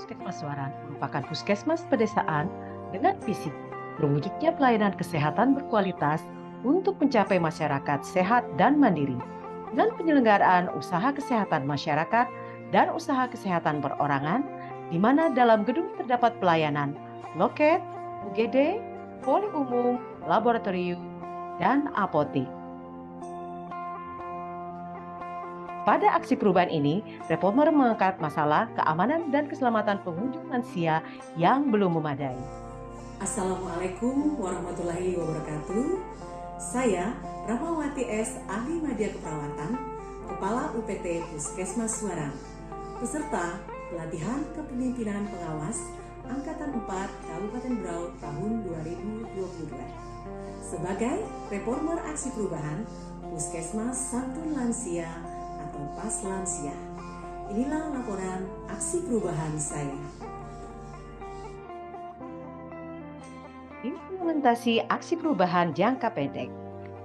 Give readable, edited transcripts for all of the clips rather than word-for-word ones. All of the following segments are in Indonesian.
Puskesmas Suara merupakan puskesmas pedesaan dengan visi terwujudnya pelayanan kesehatan berkualitas untuk mencapai masyarakat sehat dan mandiri, dengan penyelenggaraan usaha kesehatan masyarakat dan usaha kesehatan perorangan, di mana dalam gedung terdapat pelayanan loket, UGD, poli umum, laboratorium, dan apotek. Pada aksi perubahan ini, Reformer mengangkat masalah keamanan dan keselamatan pengunjung lansia yang belum memadai. Assalamualaikum warahmatullahi wabarakatuh. Saya Rahmawati S. Ahli Media Keperawatan, Kepala UPT Puskesmas Suarang, peserta pelatihan kepemimpinan pengawas Angkatan 4 Kabupaten Berau tahun 2022. Sebagai Reformer Aksi Perubahan Puskesmas Santun Lansia atau PAS Lansia, inilah laporan aksi perubahan saya. Implementasi aksi perubahan jangka pendek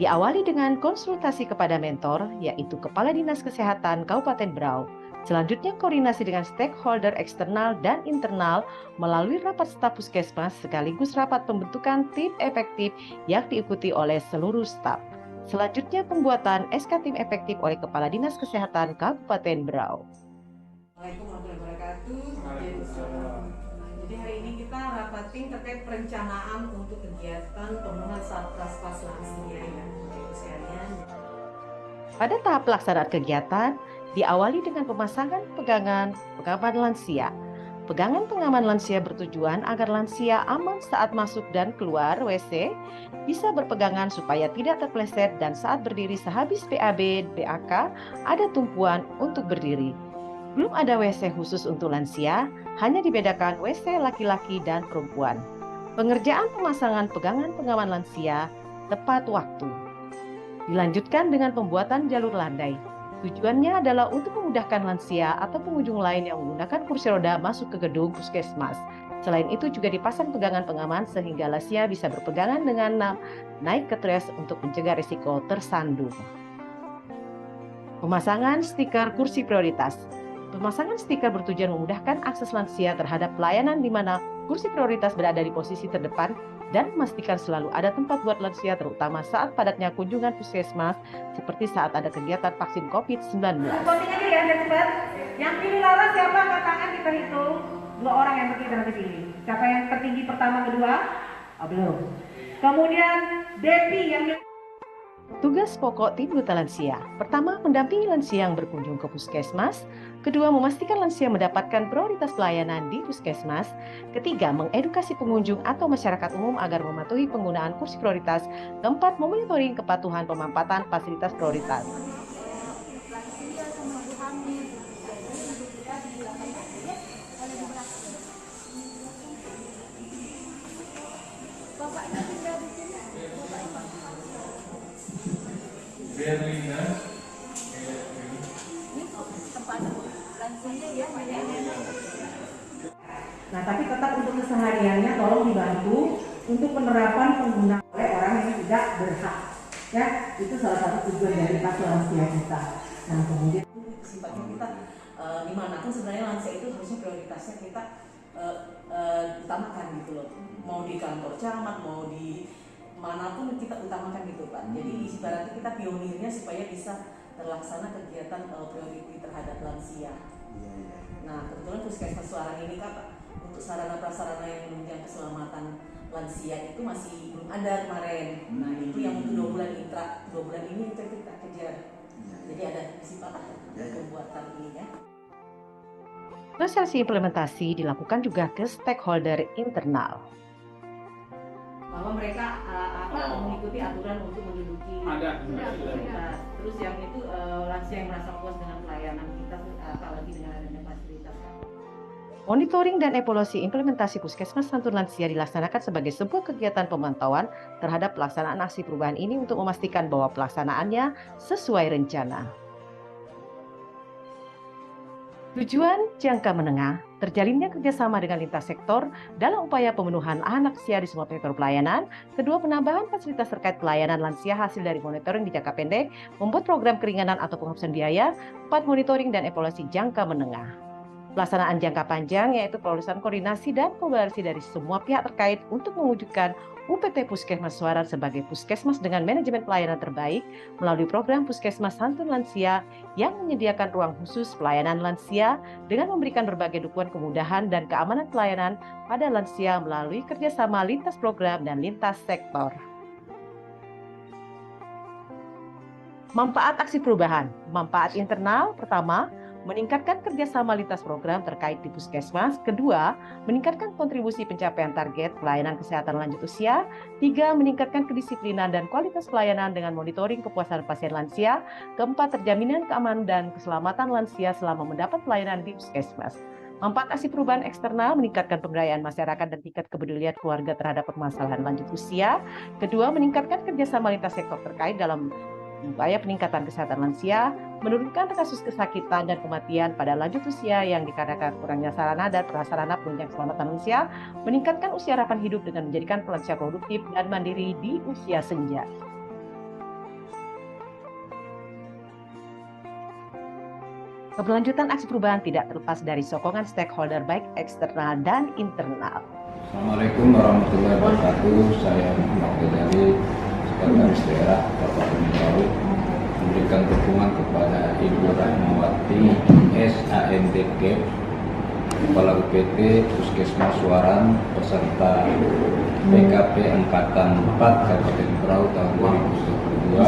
diawali dengan konsultasi kepada mentor, yaitu Kepala Dinas Kesehatan Kabupaten Berau. Selanjutnya koordinasi dengan stakeholder eksternal dan internal melalui rapat staf puskesmas sekaligus rapat pembentukan tim efektif yang diikuti oleh seluruh staf. Selanjutnya pembuatan SK tim efektif oleh Kepala Dinas Kesehatan Kabupaten Berau. Assalamualaikum warahmatullahi wabarakatuh. Jadi hari ini kita rapatin terkait perencanaan untuk kegiatan pemenuhan Satgas PAS Lansia ya, untuk seharian. Pada tahap pelaksanaan kegiatan diawali dengan pemasangan pegangan pengaman lansia. Pegangan pengaman lansia bertujuan agar lansia aman saat masuk dan keluar WC, bisa berpegangan supaya tidak terpeleset dan saat berdiri sehabis BAB, BAK ada tumpuan untuk berdiri. Belum ada WC khusus untuk lansia, hanya dibedakan WC laki-laki dan perempuan. Pengerjaan pemasangan pegangan pengaman lansia tepat waktu. Dilanjutkan dengan pembuatan jalur landai. Tujuannya adalah untuk memudahkan lansia atau pengunjung lain yang menggunakan kursi roda masuk ke gedung puskesmas. Selain itu juga dipasang pegangan pengaman sehingga lansia bisa berpegangan dengan naik ke teras untuk mencegah risiko tersandung. Pemasangan stiker kursi prioritas. Pemasangan stiker bertujuan memudahkan akses lansia terhadap pelayanan di mana kursi prioritas berada di posisi terdepan dan memastikan selalu ada tempat buat lansia terutama saat padatnya kunjungan puskesmas seperti saat ada kegiatan vaksin COVID-19. Voting aja ya, biar cepat. Yang pilih Laura siapa? Angkat tangan, kita hitung. 2 orang yang berdiri dan pilih. Siapa yang tertinggi pertama, kedua? Oh, belum. Kemudian Devi yang Tugas pokok tim duta lansia. Pertama, mendampingi lansia yang berkunjung ke puskesmas. Kedua, memastikan lansia mendapatkan prioritas pelayanan di puskesmas. Ketiga, mengedukasi pengunjung atau masyarakat umum agar mematuhi penggunaan kursi prioritas. Keempat, memonitoring kepatuhan pemampatan fasilitas prioritas. Berlina, Nah, tapi tetap untuk kesehariannya tolong dibantu untuk penerapan penggunaan oleh orang yang tidak berhak. Ya, itu salah satu tujuan dari PAS Lansia kita. Nah, kemudian kesimpangan kita dimanapun sebenarnya lansia itu harusnya prioritasnya kita utamakan gitu loh. Mau di kantor camat, mau di manapun kita utamakan gitu Pak. Jadi ibaratnya kita pionirnya supaya bisa terlaksana kegiatan priority terhadap lansia. Nah, kebetulan Puskesmas Suarang ini Kak, untuk sarana prasarana yang menunjang keselamatan lansia itu masih belum ada kemarin. Nah, itu yang untuk 2 bulan ini kita kejar. Jadi ada kesempatan pembuatan ini ya. Sosialisasi implementasi dilakukan juga ke stakeholder internal. Bahwa mereka mengikuti aturan untuk menduduki fasilitas. Terus yang itu lansia yang merasa puas dengan pelayanan kita, apalagi dengan adanya fasilitas. Monitoring dan evaluasi implementasi Puskesmas Santun Lansia dilaksanakan sebagai sebuah kegiatan pemantauan terhadap pelaksanaan aksi perubahan ini untuk memastikan bahwa pelaksanaannya sesuai rencana. Tujuan jangka menengah, terjalinnya kerjasama dengan lintas sektor dalam upaya pemenuhan anak lansia di semua sektor pelayanan. Kedua, penambahan fasilitas terkait pelayanan lansia hasil dari monitoring di jangka pendek, membuat program keringanan atau penghapusan biaya. 4, monitoring dan evaluasi jangka menengah. Pelaksanaan jangka panjang yaitu pelurusan koordinasi dan kolaborasi dari semua pihak terkait untuk mewujudkan UPT Puskesmas Suaran sebagai puskesmas dengan manajemen pelayanan terbaik melalui program Puskesmas Santun Lansia yang menyediakan ruang khusus pelayanan lansia dengan memberikan berbagai dukungan kemudahan dan keamanan pelayanan pada lansia melalui kerjasama lintas program dan lintas sektor. Manfaat aksi perubahan. Manfaat internal pertama, meningkatkan kerjasama lintas program terkait di puskesmas. Kedua, meningkatkan kontribusi pencapaian target pelayanan kesehatan lanjut usia. Tiga, meningkatkan kedisiplinan dan kualitas pelayanan dengan monitoring kepuasan pasien lansia. Keempat, terjaminan keamanan dan keselamatan lansia selama mendapat pelayanan di puskesmas. Manfaat aksi perubahan eksternal, meningkatkan pemberdayaan masyarakat dan tingkat kepedulian keluarga terhadap permasalahan lanjut usia. Kedua, meningkatkan kerjasama lintas sektor terkait dalam upaya peningkatan kesehatan lansia, menurunkan kasus kesakitan dan kematian pada lanjut usia yang dikarenakan kurangnya sarana dan prasarana penunjang keselamatan lansia, meningkatkan usia harapan hidup dengan menjadikan lansia produktif dan mandiri di usia senja. Keberlanjutan aksi perubahan tidak terlepas dari sokongan stakeholder baik eksternal dan internal. Assalamualaikum warahmatullahi wabarakatuh. Saya Muhammad Ghazali, Sekretaris Daerah Kabupaten Berau, memberikan dukungan kepada Ibu Rahmawati SANDK, Kepala UPT Puskesmas Suaran beserta PKP Angkatan 4 Kabupaten Berau tahun 2022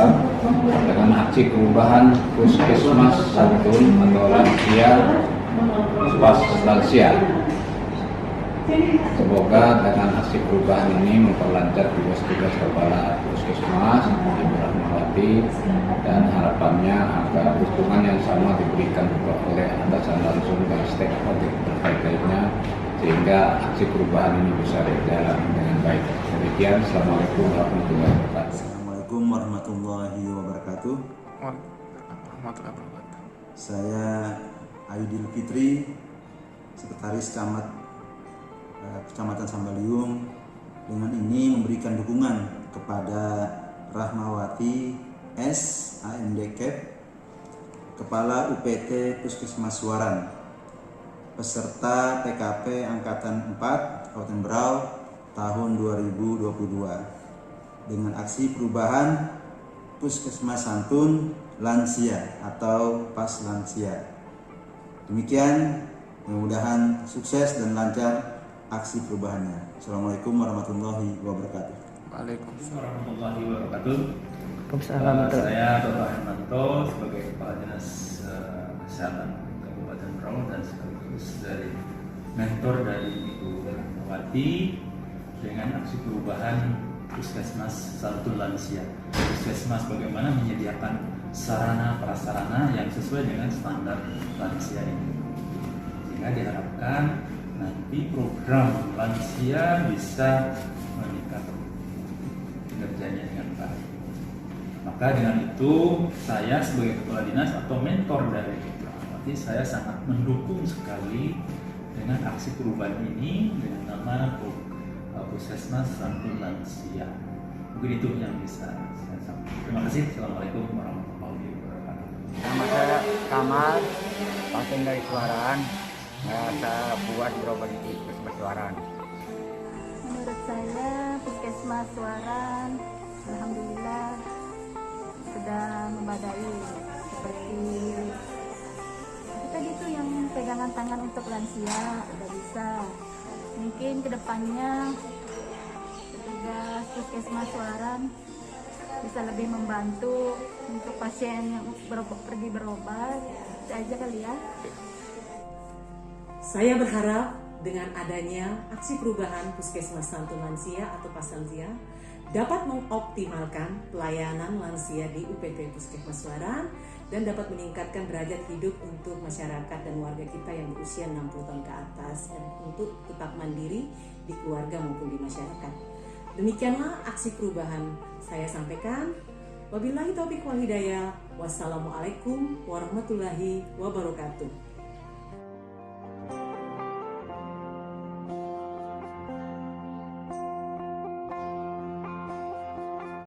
dengan aksi perubahan Puskesmas Santun atau lansia pas lansia. Semoga dengan aksi perubahan ini memperlancar tugas-tugas Kepala Puskesmas Ibu Rahmawati dan harapannya agar dukungan yang sama diberikan oleh atasan langsung dan stakeholder terkait lainnya sehingga aksi perubahan ini bisa berjalan dengan baik. Demikian, Assalamualaikum warahmatullahi wabarakatuh. Assalamualaikum warahmatullahi wabarakatuh. Saya Ayudil Fitri, Sekretaris Kecamatan Sambaliung, dengan ini memberikan dukungan kepada Rahmawati SANDK, Kepala UPT Puskesmas Suaran, peserta PKP Angkatan 4 Kabupaten Berau tahun 2022 dengan aksi perubahan Puskesmas Santun Lansia atau PAS Lansia. Demikian, mudah-mudahan sukses dan lancar aksi perubahannya. Assalamualaikum warahmatullahi wabarakatuh. Waalaikumsalam warahmatullahi wabarakatuh. Saya Bapak Hermanto sebagai Kepala Dinas Kesehatan Kabupaten Berau dan sekaligus dari mentor dari Ibu Rahmawati dengan aksi perubahan Puskesmas Santun Lansia. Puskesmas bagaimana menyediakan sarana prasarana yang sesuai dengan standar lansia ini, sehingga diharapkan nanti program lansia bisa meningkat kinerjanya dengan baik. Maka dengan itu saya sebagai kepala dinas atau mentor dari Ibu Rahmawati, saya sangat mendukung sekali dengan aksi perubahan ini dengan nama Puskesmas Santun Lansia. Mungkin itu yang bisa saya sampaikan. Terima kasih. Assalamualaikum warahmatullahi wabarakatuh. Nama saya Kamal, pasien dari Suaran. Saya buat berobat di Puskesmas Suaran. Menurut saya Puskesmas Suaran alhamdulillah sudah memadai, seperti tadi itu yang pegangan tangan untuk lansia udah bisa. Mungkin kedepannya petugas Puskesmas Suaran bisa lebih membantu untuk pasien yang pergi berobat. Itu aja kali ya. Saya berharap dengan adanya aksi perubahan Puskesmas Santun Lansia atau PAS Lansia dapat mengoptimalkan pelayanan lansia di UPT Puskesmas Suaran dan dapat meningkatkan derajat hidup untuk masyarakat dan warga kita yang berusia 60 tahun ke atas dan untuk tetap mandiri di keluarga maupun di masyarakat. Demikianlah aksi perubahan saya sampaikan. Wabillahi taufiq wal hidayah. Wassalamualaikum warahmatullahi wabarakatuh.